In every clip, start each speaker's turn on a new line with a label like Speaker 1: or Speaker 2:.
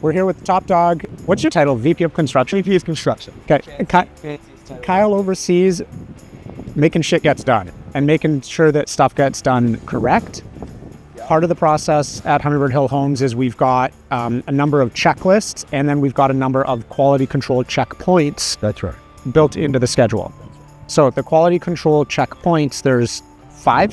Speaker 1: We're here with Top Dog. What's your title? VP of Construction?
Speaker 2: VP of Construction.
Speaker 1: Okay. Kyle oversees making shit gets done and making sure that stuff gets done correct. Part of the process at Hummingbird Hill Homes is we've got a number of checklists, and then we've got a number of quality control checkpoints.
Speaker 2: That's right.
Speaker 1: Built into the schedule. So the quality control checkpoints, there's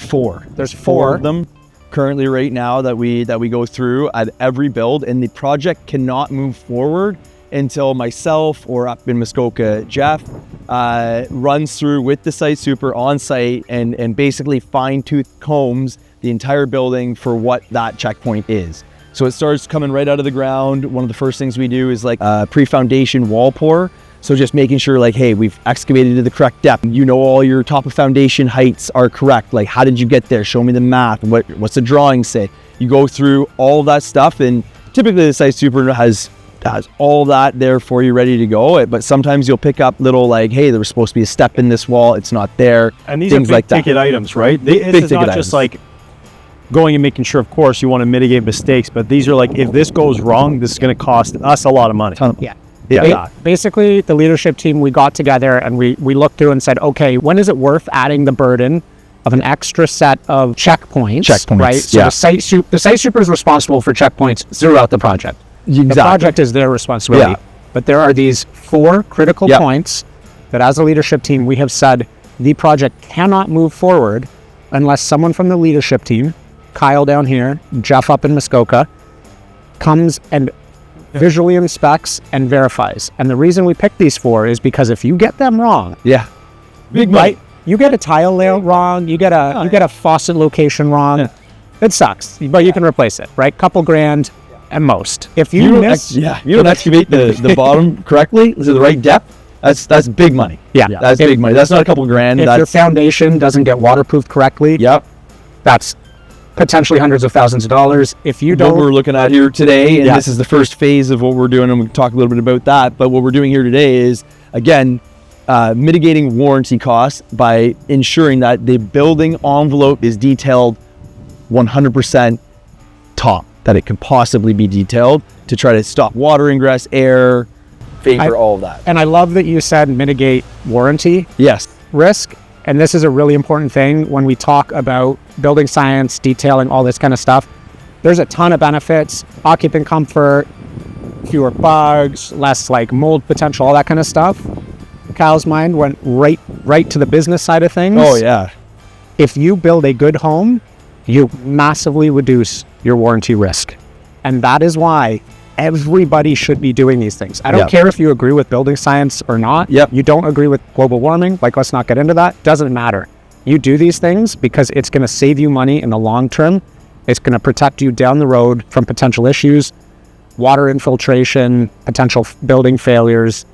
Speaker 1: four. There's four
Speaker 2: of them currently right now that we go through at every build, and the project cannot move forward until myself, or up in Muskoka, Jeff, runs through with the site super on site and basically fine-tooth combs the entire building for what that checkpoint is. So it starts coming right out of the ground. One of the first things we do is like pre-foundation wall pour. So just making sure like, hey, we've excavated to the correct depth. You know, all your top of foundation heights are correct. Like, how did you get there? Show me the math. What's the drawing say? You go through all that stuff, and typically the site super has all that there for you ready to go. But sometimes you'll pick up little like, hey, there was supposed to be a step in this wall. It's not there.
Speaker 3: And these are big ticket items, right? This is not just like going and making sure, of course, you want to mitigate mistakes, but these are like, if this goes wrong, this is going to cost us a lot of money.
Speaker 1: Yeah. Basically, the leadership team, we got together and we looked through and said, okay, when is it worth adding the burden of an extra set of checkpoints, right? So the site super is responsible for checkpoints throughout the project. Exactly. The project is their responsibility. But there are these 4 critical points that as a leadership team, we have said the project cannot move forward unless someone from the leadership team, Kyle down here, Jeff up in Muskoka, comes and visually inspects and verifies. And the reason we picked these 4 is because if you get them wrong,
Speaker 2: big money.
Speaker 1: You get a tile layout wrong, you get a faucet location wrong, it sucks, but you can replace it, right? Couple grand at most. If you miss,
Speaker 2: you don't excavate the bottom correctly to the right depth, that's big money. That's big money. That's not a couple grand.
Speaker 1: If your foundation doesn't get waterproofed correctly, that's potentially hundreds of thousands of dollars. If you don't,
Speaker 2: what we're looking at here today, and this is the first phase of what we're doing, and we'll talk a little bit about that, but what we're doing here today is, again, mitigating warranty costs by ensuring that the building envelope is detailed 100% top that it can possibly be detailed to try to stop water ingress, air, vapor, all of that.
Speaker 1: And I love that you said mitigate warranty risk. And this is a really important thing when we talk about building science, detailing, all this kind of stuff. There's a ton of benefits: occupant comfort, fewer bugs, less like mold potential, all that kind of stuff. Kyle's mind went right to the business side of things.
Speaker 2: Oh yeah.
Speaker 1: If you build a good home, you massively reduce your warranty risk. And that is why everybody should be doing these things. I don't care if you agree with building science or not. You don't agree with global warming, like, let's not get into that. Doesn't matter. You do these things because it's going to save you money in the long term. It's going to protect you down the road from potential issues, water infiltration, potential building failures.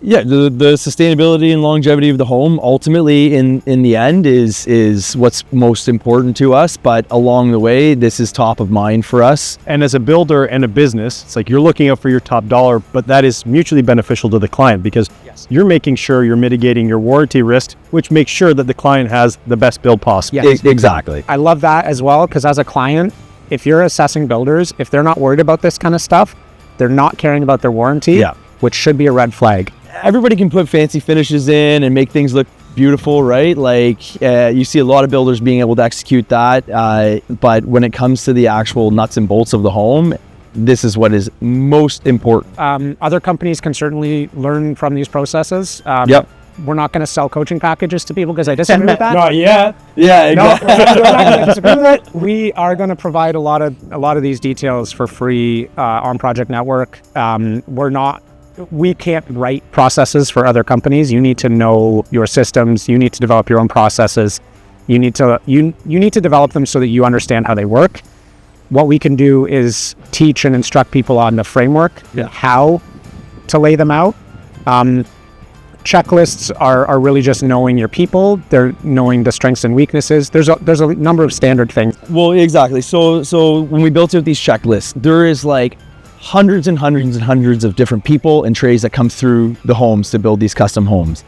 Speaker 2: The sustainability and longevity of the home ultimately in the end is what's most important to us, but along the way this is top of mind for us.
Speaker 3: And as a builder and a business, it's like you're looking out for your top dollar, but that is mutually beneficial to the client because you're making sure you're mitigating your warranty risk, which makes sure that the client has the best build possible.
Speaker 2: Exactly.
Speaker 1: I love that as well, because as a client, if you're assessing builders, if they're not worried about this kind of stuff, they're not caring about their warranty, which should be a red flag.
Speaker 2: Everybody can put fancy finishes in and make things look beautiful, right? Like you see a lot of builders being able to execute that, but when it comes to the actual nuts and bolts of the home, this is what is most important.
Speaker 1: Other companies can certainly learn from these processes. We're not going to sell coaching packages to people because I disagree with that.
Speaker 3: Not yet.
Speaker 1: We are going to provide a lot of these details for free on Project Network. We can't write processes for other companies. You need to know your systems. You need to develop your own processes. You need to develop them so that you understand how they work. What we can do is teach and instruct people on the framework, how to lay them out. Checklists are really just knowing your people. They're knowing the strengths and weaknesses. There's a number of standard things.
Speaker 2: Well, exactly. So when we built out these checklists, there is like hundreds and hundreds and hundreds of different people and trades that come through the homes to build these custom homes.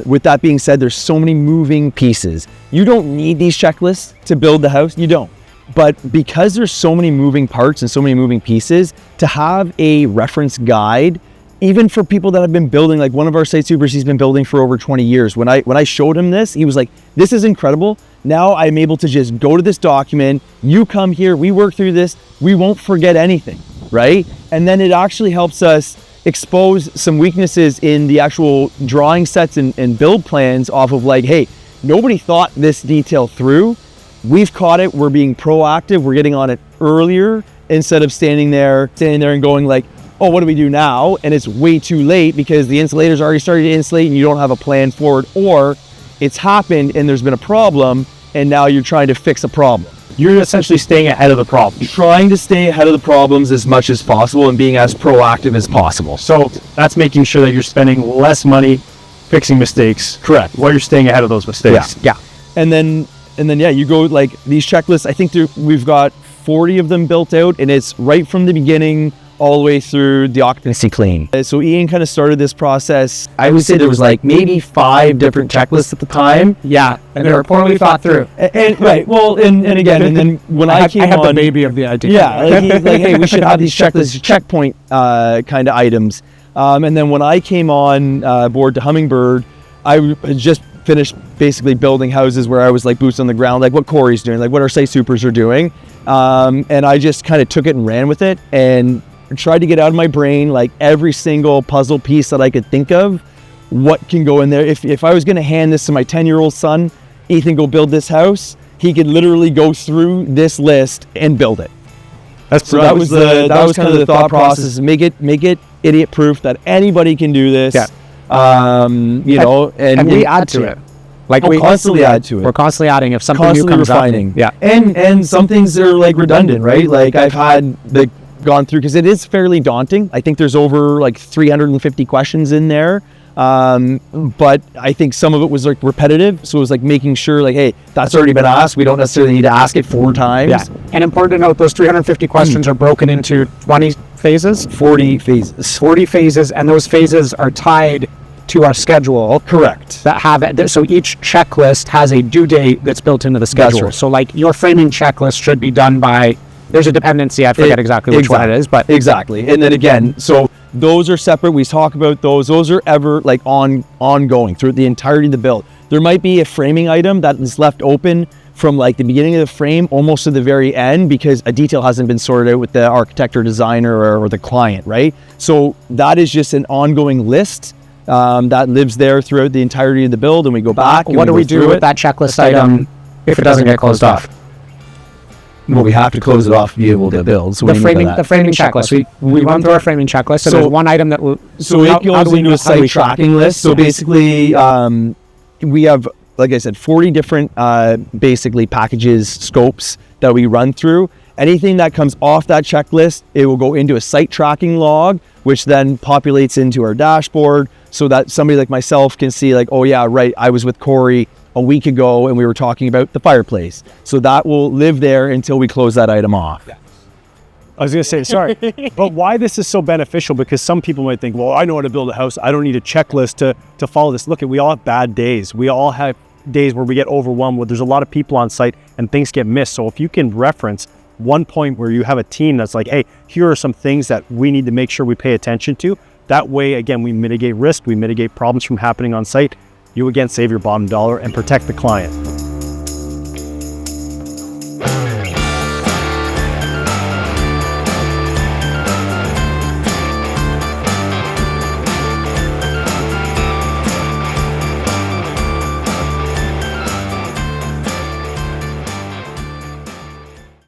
Speaker 2: With that being said, there's so many moving pieces. You don't need these checklists to build the house. You don't. But because there's so many moving parts and so many moving pieces, to have a reference guide, even for people that have been building, like one of our site supers, he's been building for over 20 years. When I showed him this, he was like, this is incredible. Now I'm able to just go to this document, you come here, we work through this, we won't forget anything, right? And then it actually helps us expose some weaknesses in the actual drawing sets and build plans off of like, hey, nobody thought this detail through. We've caught it, we're being proactive, we're getting on it earlier instead of standing there and going like, oh, what do we do now? And it's way too late because the insulator's already started to insulate and you don't have a plan forward, or it's happened and there's been a problem and now you're trying to fix a problem.
Speaker 3: You're essentially staying ahead of the problem.
Speaker 2: Trying to stay ahead of the problems as much as possible and being as proactive as possible.
Speaker 3: So that's making sure that you're spending less money fixing mistakes.
Speaker 2: Correct.
Speaker 3: While you're staying ahead of those mistakes.
Speaker 2: Yeah. And then yeah, you go like these checklists, I think we've got 40 of them built out, and it's right from the beginning all the way through the occupancy clean. So Ian kind of started this process. I would say there was like maybe 5 different checklists at the time.
Speaker 1: Yeah, and they were poorly thought through.
Speaker 2: And right, well, and again, and then when I came
Speaker 1: had
Speaker 2: on,
Speaker 1: the baby of the idea.
Speaker 2: yeah, like, he's like, hey, we should have these checklists, checkpoint kind of items. And then when I came on board to Hummingbird, I had just finished basically building houses where I was like boots on the ground, like what Corey's doing, like what our site supers are doing. And I just kind of took it and ran with it and tried to get out of my brain like every single puzzle piece that I could think of, what can go in there. If I was going to hand this to my 10-year-old son, Ethan, go build this house, he could literally go through this list and build it. So that was kind of the thought process. Make it idiot proof that anybody can do this.
Speaker 1: Yeah.
Speaker 2: And
Speaker 1: we add to it. Like we
Speaker 2: constantly add to it.
Speaker 1: We're constantly adding if something
Speaker 2: Constantly
Speaker 1: new comes
Speaker 2: refining.
Speaker 1: up. Yeah.
Speaker 2: And some things are like redundant, right? Like I've had gone through, because it is fairly daunting. I think there's over like 350 questions in there. But I think some of it was like repetitive. So it was like making sure like, hey, that's already been asked. We don't necessarily need to ask it 4 times.
Speaker 1: Yeah. And important to note, those 350 questions are broken into 20 phases.
Speaker 2: 40 phases.
Speaker 1: 40 phases, and those phases are tied to our schedule.
Speaker 2: Correct.
Speaker 1: That have it. So each checklist has a due date that's built into the schedule.
Speaker 2: Right.
Speaker 1: So like your framing checklist should be done by, there's a dependency, I forget exactly which one it is, but
Speaker 2: exactly. And then again, so those are separate. We talk about those. Those are ever like ongoing through the entirety of the build. There might be a framing item that is left open from like the beginning of the frame almost to the very end because a detail hasn't been sorted out with the architect or designer or the client, right? So that is just an ongoing list that lives there throughout the entirety of the build, and we go back.
Speaker 1: What do we do with that checklist item if it doesn't get closed off?
Speaker 2: Well, we have to close it off to be able to build. So
Speaker 1: the framing checklist. We run through our framing checklist. So there's one item that will.
Speaker 2: So it goes into a site tracking list. So basically, we have, like I said, 40 different basically packages, scopes that we run through. Anything that comes off that checklist, it will go into a site tracking log, which then populates into our dashboard so that somebody like myself can see like, oh yeah, right, I was with Corey a week ago and we were talking about the fireplace. So that will live there until we close that item off. Yeah.
Speaker 3: I was going to say, sorry, but why this is so beneficial, because some people might think, well, I know how to build a house. I don't need a checklist to follow this. Look, we all have bad days. We all have days where we get overwhelmed, where there's a lot of people on site and things get missed. So if you can reference one point where you have a team that's like, hey, here are some things that we need to make sure we pay attention to. That way, again, we mitigate risk, we mitigate problems from happening on site. You again save your bottom dollar and protect the client.